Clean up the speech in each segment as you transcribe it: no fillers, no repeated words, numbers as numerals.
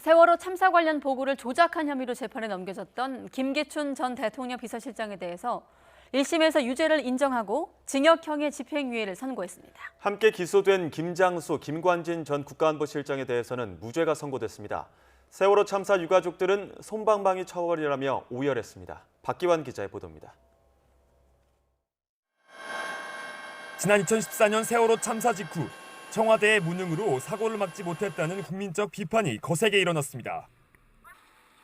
세월호 참사 관련 보고를 조작한 혐의로 재판에 넘겨졌던 김기춘 전 대통령 비서실장에 대해서 1심에서 유죄를 인정하고 징역형의 집행유예를 선고했습니다. 함께 기소된 김장수, 김관진 전 국가안보실장에 대해서는 무죄가 선고됐습니다. 세월호 참사 유가족들은 솜방망이 처벌이라며 오열했습니다. 박기환 기자의 보도입니다. 지난 2014년 세월호 참사 직후 청와대의 무능으로 사고를 막지 못했다는 국민적 비판이 거세게 일어났습니다.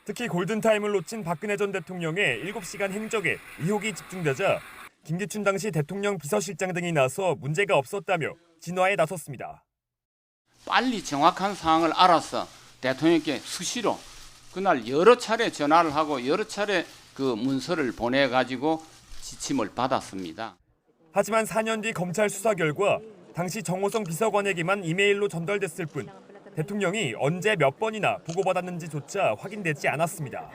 특히 골든타임을 놓친 박근혜 전 대통령의 7시간 행적에 의혹이 집중되자 김기춘 당시 대통령 비서실장 등이 나서 문제가 없었다며 진화에 나섰습니다. 빨리 정확한 상황을 알아서 대통령께 수시로 그날 여러 차례 전화를 하고 여러 차례 그 문서를 보내가지고 지침을 받았습니다. 하지만 4년 뒤 검찰 수사 결과 당시 정호성 비서관에게만 이메일로 전달됐을 뿐 대통령이 언제 몇 번이나 보고받았는지조차 확인되지 않았습니다.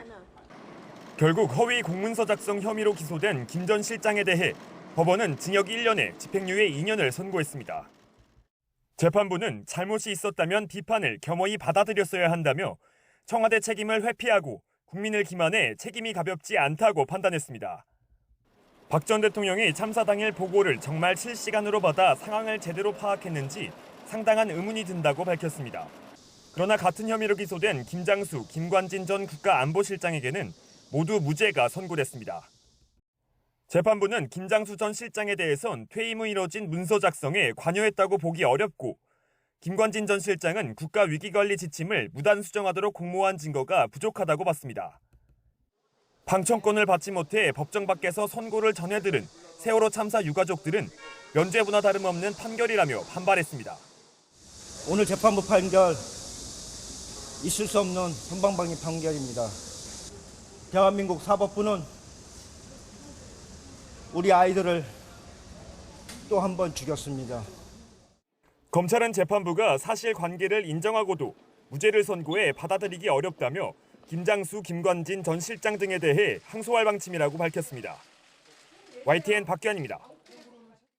결국 허위 공문서 작성 혐의로 기소된 김 전 실장에 대해 법원은 징역 1년에 집행유예 2년을 선고했습니다. 재판부는 잘못이 있었다면 비판을 겸허히 받아들였어야 한다며 청와대 책임을 회피하고 국민을 기만해 책임이 가볍지 않다고 판단했습니다. 박 전 대통령이 참사 당일 보고를 정말 실시간으로 받아 상황을 제대로 파악했는지 상당한 의문이 든다고 밝혔습니다. 그러나 같은 혐의로 기소된 김장수, 김관진 전 국가안보실장에게는 모두 무죄가 선고됐습니다. 재판부는 김장수 전 실장에 대해선 퇴임 후 이뤄진 문서 작성에 관여했다고 보기 어렵고 김관진 전 실장은 국가위기관리 지침을 무단 수정하도록 공모한 증거가 부족하다고 봤습니다. 방청권을 받지 못해 법정 밖에서 선고를 전해들은 세월호 참사 유가족들은 면죄부나 다름없는 판결이라며 반발했습니다. 오늘 재판부 판결 있을 수 없는 솜방망이 판결입니다. 대한민국 사법부는 우리 아이들을 또 한 번 죽였습니다. 검찰은 재판부가 사실관계를 인정하고도 무죄를 선고해 받아들이기 어렵다며 김장수, 김관진 전 실장 등에 대해 항소할 방침이라고 밝혔습니다. YTN 박기환입니다.